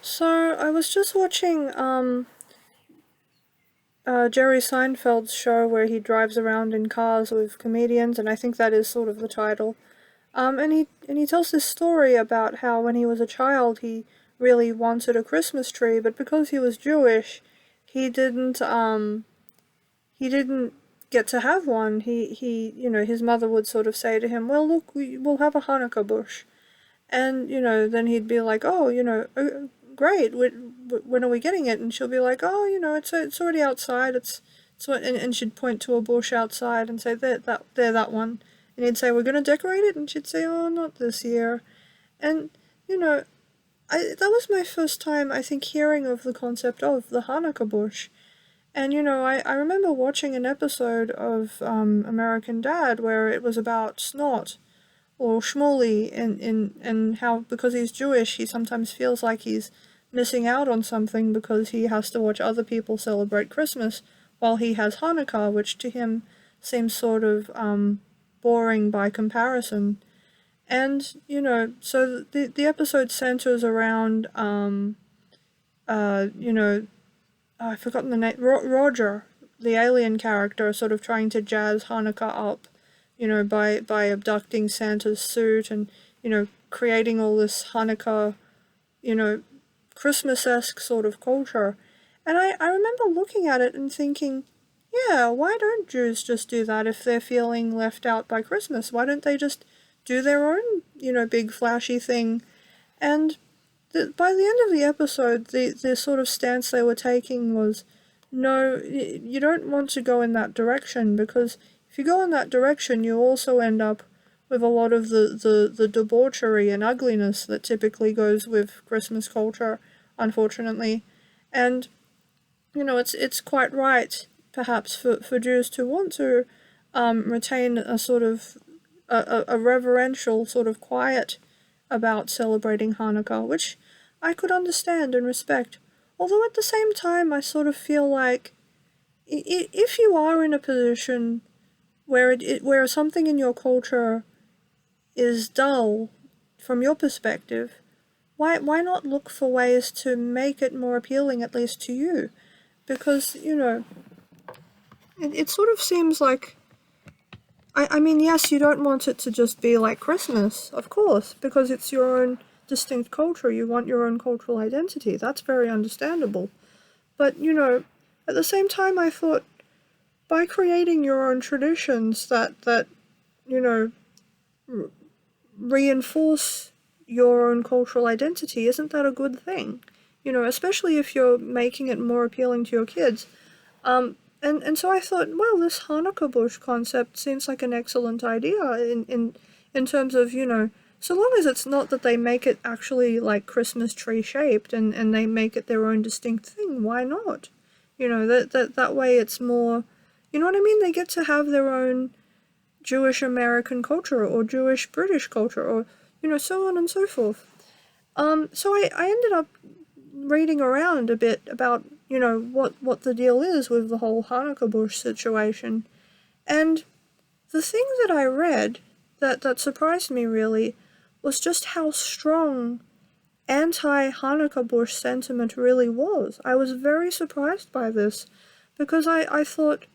So I was just watching Jerry Seinfeld's show where he drives around in cars with comedians, and I think that is sort of the title. And he tells this story about how when he was a child he really wanted a Christmas tree, but because he was Jewish, he didn't get to have one. His mother would sort of say to him, "Well, look, we'll have a Hanukkah bush." And, then he'd be like, "Oh, great, when are we getting it?" And she'll be like, "Oh, it's already outside, and she'd point to a bush outside and say, there, that one." And he'd say, "We're gonna decorate it?" And she'd say, "Oh, not this year." And, you know, that was my first time, I think, hearing of the concept of the Hanukkah bush. And, I remember watching an episode of American Dad where it was about snot or Shmuley and how because he's Jewish he sometimes feels like he's missing out on something because he has to watch other people celebrate Christmas while he has Hanukkah, which to him seems sort of boring by comparison. And so the episode centers around I've forgotten the name, Roger, the alien character, sort of trying to jazz Hanukkah up, by abducting Santa's suit and, creating all this Hanukkah, you know, Christmas-esque sort of culture. And I remember looking at it and thinking, yeah, why don't Jews just do that if they're feeling left out by Christmas? Why don't they just do their own, big flashy thing? And by the end of the episode, the sort of stance they were taking was, no, you don't want to go in that direction, because if you go in that direction, you also end up with a lot of the debauchery and ugliness that typically goes with Christmas culture, unfortunately. And, it's quite right, perhaps, for Jews to want to retain a sort of a reverential sort of quiet about celebrating Hanukkah, which I could understand and respect. Although at the same time, I sort of feel like if you are in a position where where something in your culture is dull from your perspective, why not look for ways to make it more appealing, at least to you? Because it sort of seems like I mean, yes, you don't want it to just be like Christmas, of course, because it's your own distinct culture. You want your own cultural identity. That's very understandable. But, at the same time, I thought by creating your own traditions that you know, r- reinforce your own cultural identity, isn't that a good thing? Especially if you're making it more appealing to your kids. And so I thought, well, this Hanukkah bush concept seems like an excellent idea in terms of, so long as it's not that they make it actually like Christmas tree shaped and they make it their own distinct thing, why not? That way it's more, you know what I mean? They get to have their own Jewish American culture or Jewish British culture or, so on and so forth. So I ended up reading around a bit about, what the deal is with the whole Hanukkah bush situation. And the thing that I read that surprised me really was just how strong anti-Hanukkah bush sentiment really was. I was very surprised by this because I thought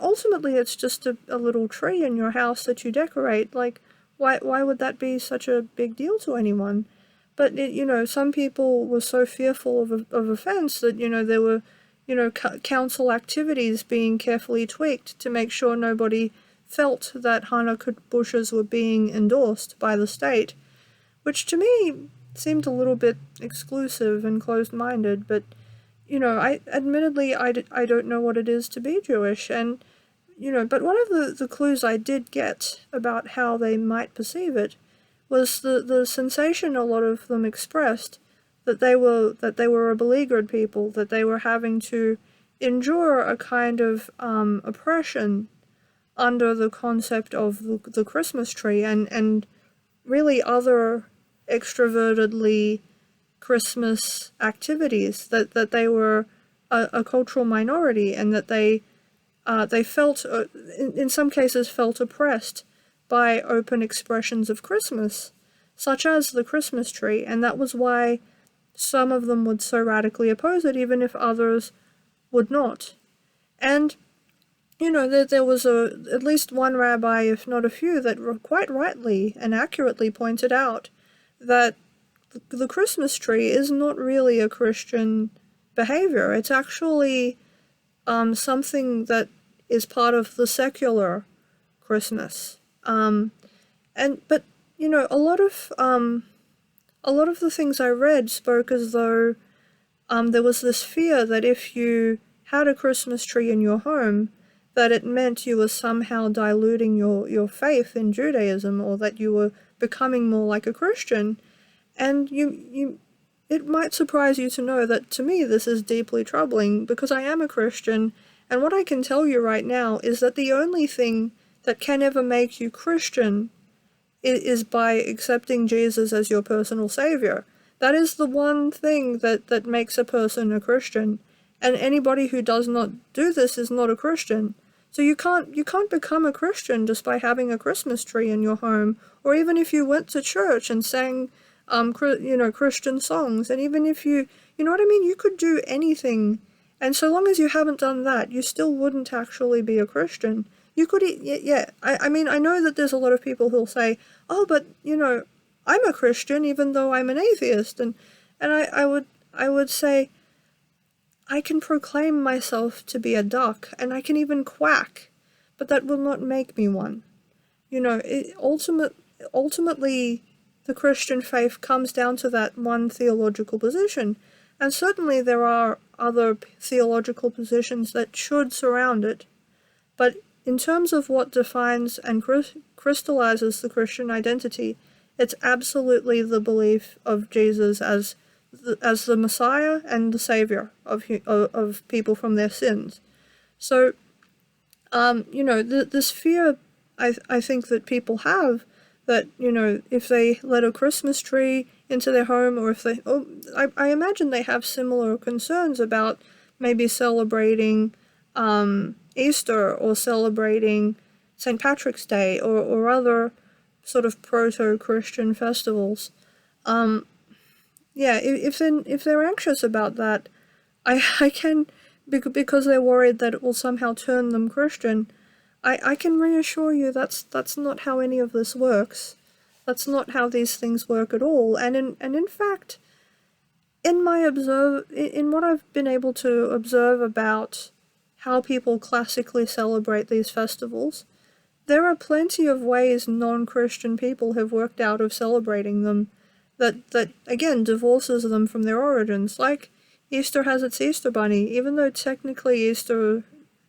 ultimately it's just a little tree in your house that you decorate. Like, why would that be such a big deal to anyone? But some people were so fearful of offense that there were council activities being carefully tweaked to make sure nobody felt that Hanukkah bushes were being endorsed by the state, which to me seemed a little bit exclusive and closed-minded. But I admittedly I don't know what it is to be Jewish, and but one of the clues I did get about how they might perceive it was the sensation a lot of them expressed that they were a beleaguered people, that they were having to endure a kind of oppression under the concept of the Christmas tree and really other extrovertedly Christmas activities, that they were a cultural minority and that they felt, in some cases, felt oppressed by open expressions of Christmas, such as the Christmas tree, and that was why some of them would so radically oppose it, even if others would not. And, there was at least one rabbi, if not a few, that quite rightly and accurately pointed out that the Christmas tree is not really a Christian behavior. It's actually something that is part of the secular Christmas. But a lot of the things I read spoke as though there was this fear that if you had a Christmas tree in your home, that it meant you were somehow diluting your faith in Judaism, or that you were becoming more like a Christian. And it might surprise you to know that to me this is deeply troubling, because I am a Christian, and what I can tell you right now is that the only thing that can ever make you Christian is by accepting Jesus as your personal savior. That is the one thing that makes a person a Christian, and anybody who does not do this is not a Christian. So you can't become a Christian just by having a Christmas tree in your home, or even if you went to church and sang Christian songs, and even if you know what I mean, you could do anything, and so long as you haven't done that, you still wouldn't actually be a Christian. You could, I mean, I know that there's a lot of people who'll say, oh, but, I'm a Christian even though I'm an atheist, and I would say, I can proclaim myself to be a duck, and I can even quack, but that will not make me one. Ultimately, the Christian faith comes down to that one theological position, and certainly there are other theological positions that should surround it, but in terms of what defines and crystallizes the Christian identity, it's absolutely the belief of Jesus as the Messiah and the Savior of people from their sins. So, this fear I think that people have, that, if they let a Christmas tree into their home, or if I imagine they have similar concerns about maybe celebrating Easter, or celebrating St. Patrick's Day, or other sort of proto-Christian festivals. If they're anxious about that, I can, because they're worried that it will somehow turn them Christian, I can reassure you that's not how any of this works. That's not how these things work at all. And in fact, in what I've been able to observe about how people classically celebrate these festivals, there are plenty of ways non-Christian people have worked out of celebrating them that again divorces them from their origins. Like, Easter has its Easter bunny, even though technically Easter,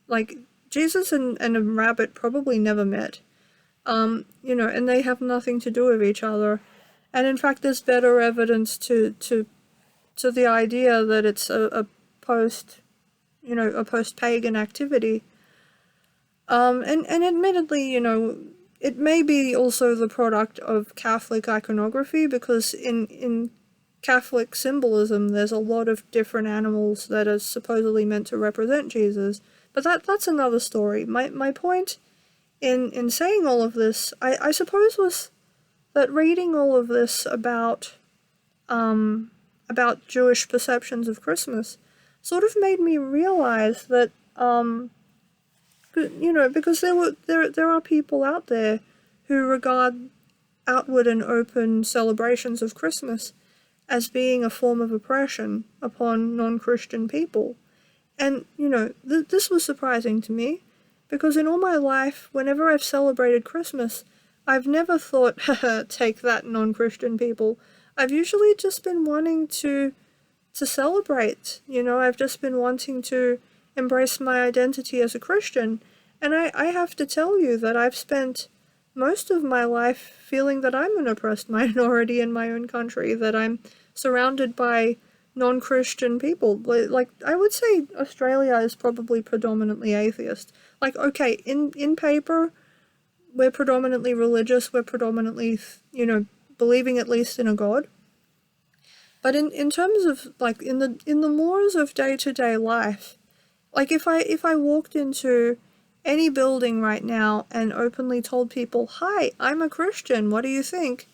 like, Jesus and a rabbit probably never met. And they have nothing to do with each other. And in fact, there's better evidence to the idea that it's a post-pagan activity. And admittedly, it may be also the product of Catholic iconography, because in Catholic symbolism there's a lot of different animals that are supposedly meant to represent Jesus. But that's another story. My point in saying all of this, I suppose, was that reading all of this about Jewish perceptions of Christmas sort of made me realize that because there are people out there who regard outward and open celebrations of Christmas as being a form of oppression upon non-Christian people. And, this was surprising to me, because in all my life, whenever I've celebrated Christmas, I've never thought, haha, take that, non-Christian people. I've usually just been wanting to celebrate, I've just been wanting to embrace my identity as a Christian. And I have to tell you that I've spent most of my life feeling that I'm an oppressed minority in my own country, that I'm surrounded by non-Christian people. Like, I would say Australia is probably predominantly atheist. Like, okay, in paper, we're predominantly religious, we're predominantly, believing at least in a God. But in terms of, like, in the mores of day-to-day life, like, if I walked into any building right now and openly told people, hi, I'm a Christian, what do you think?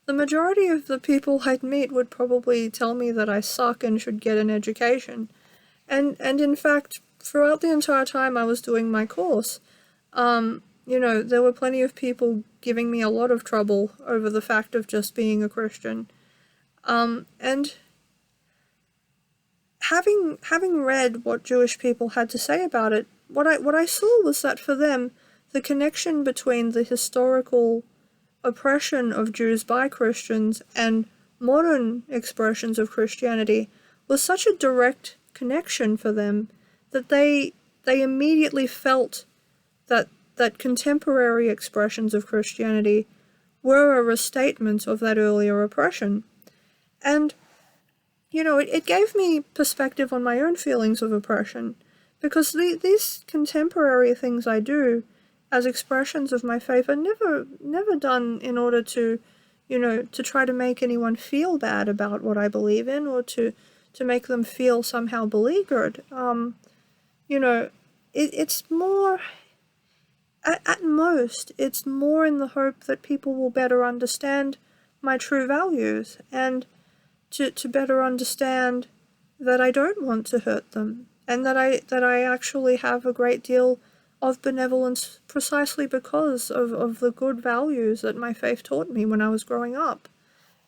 the majority of the people I'd meet would probably tell me that I suck and should get an education. And in fact, throughout the entire time I was doing my course, there were plenty of people giving me a lot of trouble over the fact of just being a Christian. And having read what Jewish people had to say about it, what I saw was that for them, the connection between the historical oppression of Jews by Christians and modern expressions of Christianity was such a direct connection for them that they immediately felt that contemporary expressions of Christianity were a restatement of that earlier oppression. And, it gave me perspective on my own feelings of oppression, because these contemporary things I do as expressions of my faith are never done in order to, to try to make anyone feel bad about what I believe in, or to make them feel somehow beleaguered. It's more, at most, it's more in the hope that people will better understand my true values, and to better understand that I don't want to hurt them, and that I actually have a great deal of benevolence precisely because of the good values that my faith taught me when I was growing up.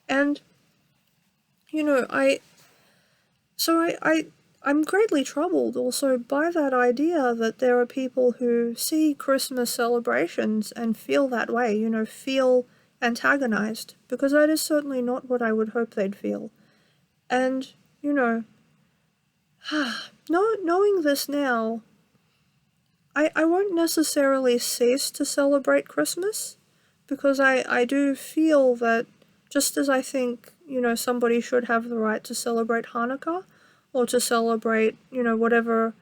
And, I'm greatly troubled also by that idea that there are people who see Christmas celebrations and feel that way, feel antagonized, because that is certainly not what I would hope they'd feel. And, knowing this now, I won't necessarily cease to celebrate Christmas, because I do feel that just as I think, somebody should have the right to celebrate Hanukkah, or to celebrate, whatever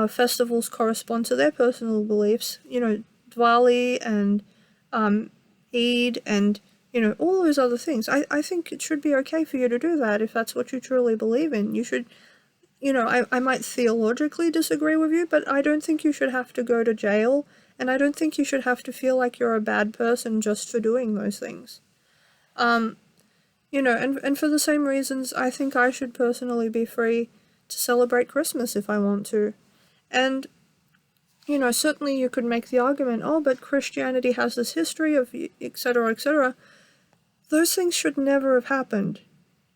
festivals correspond to their personal beliefs, Diwali and Eid and, all those other things. I think it should be okay for you to do that if that's what you truly believe in. You should, I might theologically disagree with you, but I don't think you should have to go to jail, and I don't think you should have to feel like you're a bad person just for doing those things. And for the same reasons, I think I should personally be free to celebrate Christmas if I want to. And, certainly you could make the argument, oh, but Christianity has this history of etc., etc. Those things should never have happened.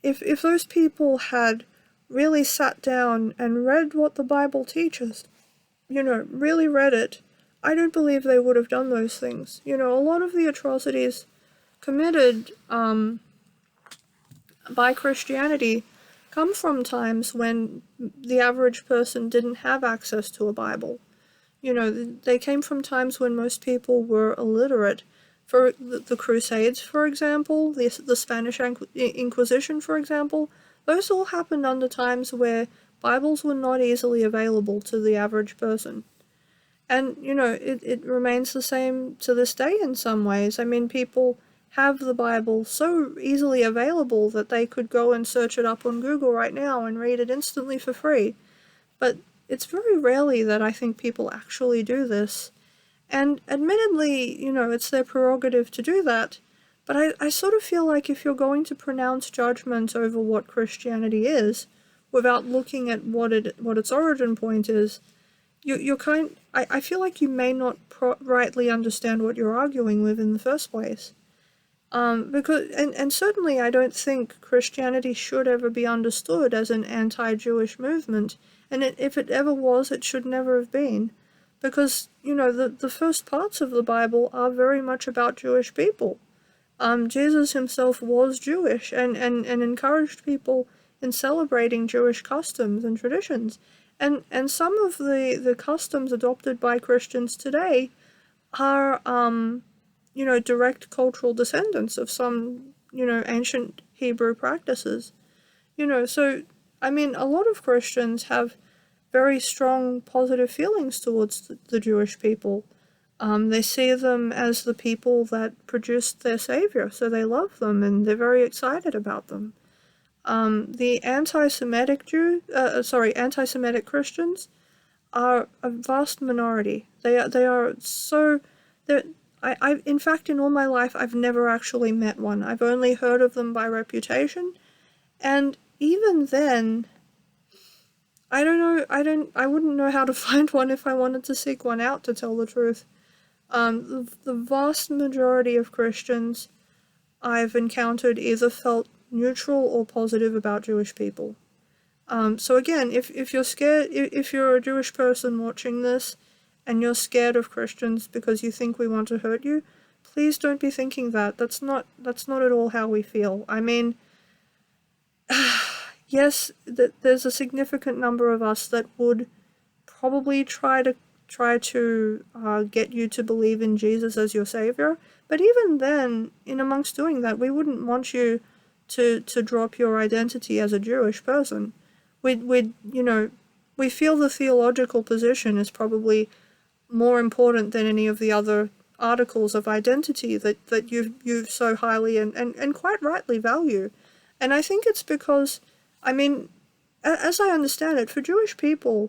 If those people had really sat down and read what the Bible teaches, really read it, I don't believe they would have done those things. A lot of the atrocities committed by Christianity come from times when the average person didn't have access to a Bible. They came from times when most people were illiterate. For the Crusades, for example, the Spanish Inquisition, for example, those all happened under times where Bibles were not easily available to the average person. And, it remains the same to this day in some ways. I mean, people have the Bible so easily available that they could go and search it up on Google right now and read it instantly for free. But it's very rarely that I think people actually do this. And admittedly, it's their prerogative to do that. But I sort of feel like if you're going to pronounce judgment over what Christianity is, without looking at what its origin point is, I feel like you may not rightly understand what you're arguing with in the first place. And certainly I don't think Christianity should ever be understood as an anti-Jewish movement, and if it ever was, it should never have been, because, the first parts of the Bible are very much about Jewish people. Jesus himself was Jewish and encouraged people in celebrating Jewish customs and traditions, and some of the customs adopted by Christians today are direct cultural descendants of some, ancient Hebrew practices. So, I mean, a lot of Christians have very strong positive feelings towards the Jewish people. They see them as the people that produced their Savior, so they love them and they're very excited about them. The anti-Semitic anti-Semitic Christians are a vast minority. They're In fact, in all my life, I've never actually met one. I've only heard of them by reputation, and even then, I don't know, I wouldn't know how to find one if I wanted to seek one out, to tell the truth. The vast majority of Christians I've encountered either felt neutral or positive about Jewish people. So again, if you're scared, if you're a Jewish person watching this, and you're scared of Christians because you think we want to hurt you, please don't be thinking that. That's not at all how we feel. I mean, yes, there's a significant number of us that would probably try to get you to believe in Jesus as your savior. But even then, in amongst doing that, we wouldn't want you to drop your identity as a Jewish person. We feel the theological position is probably more important than any of the other articles of identity that you so highly and quite rightly value. And I think it's because, I mean, as I understand it, for Jewish people,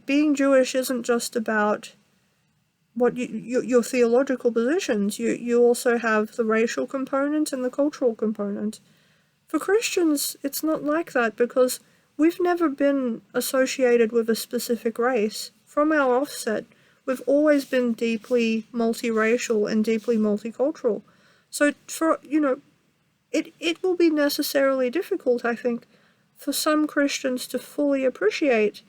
being Jewish isn't just about what your theological positions. You also have the racial component and the cultural component. For Christians, it's not like that, because we've never been associated with a specific race. From our offset, we've always been deeply multiracial and deeply multicultural. So it will be necessarily difficult, I think, for some Christians to fully appreciate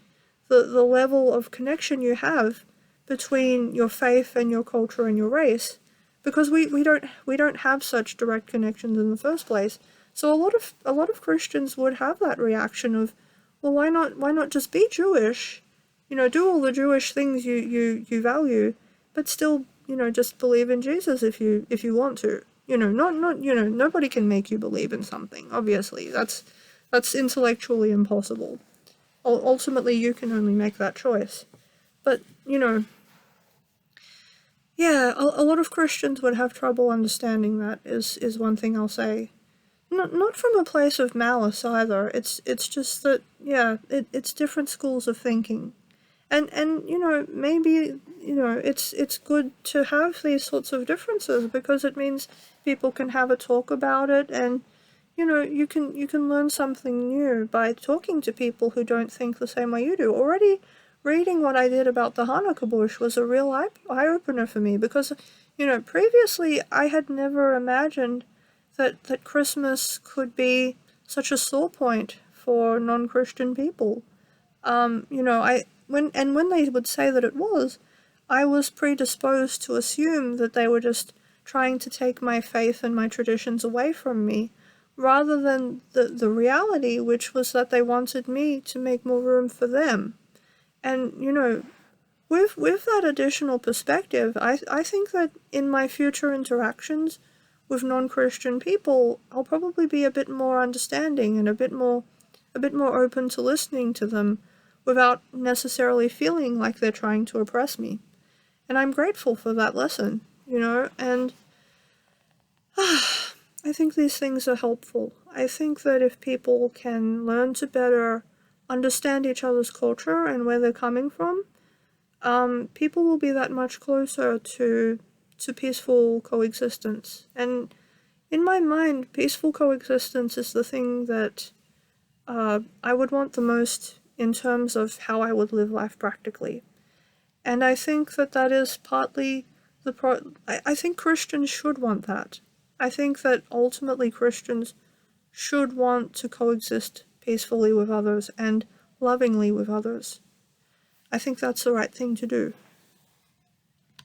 the level of connection you have between your faith and your culture and your race, because we don't have such direct connections in the first place. So a lot of Christians would have that reaction of, well, why not just be Jewish, do all the Jewish things you value, but still, just believe in Jesus if you want to. Nobody can make you believe in something. Obviously, that's intellectually impossible. Ultimately, you can only make that choice. But yeah, a lot of Christians would have trouble understanding that. Is one thing I'll say. Not from a place of malice either. It's just that, yeah, it's different schools of thinking. And maybe, it's good to have these sorts of differences, because it means people can have a talk about it, and you can learn something new by talking to people who don't think the same way you do. Already reading what I did about the Hanukkah bush was a real eye-opener for me, because previously I had never imagined that Christmas could be such a sore point for non-Christian people. When they would say that it was, I was predisposed to assume that they were just trying to take my faith and my traditions away from me, rather than the reality, which was that they wanted me to make more room for them. And with that additional perspective, I think that in my future interactions with non-Christian people, I'll probably be a bit more understanding and a bit more open to listening to them, without necessarily feeling like they're trying to oppress me. And I'm grateful for that lesson, and I think these things are helpful. I think that if people can learn to better understand each other's culture and where they're coming from, people will be that much closer to peaceful coexistence. And in my mind, peaceful coexistence is the thing that I would want the most in terms of how I would live life practically. And I think that is partly I think Christians should want that. I think that ultimately Christians should want to coexist peacefully with others and lovingly with others. I think that's the right thing to do.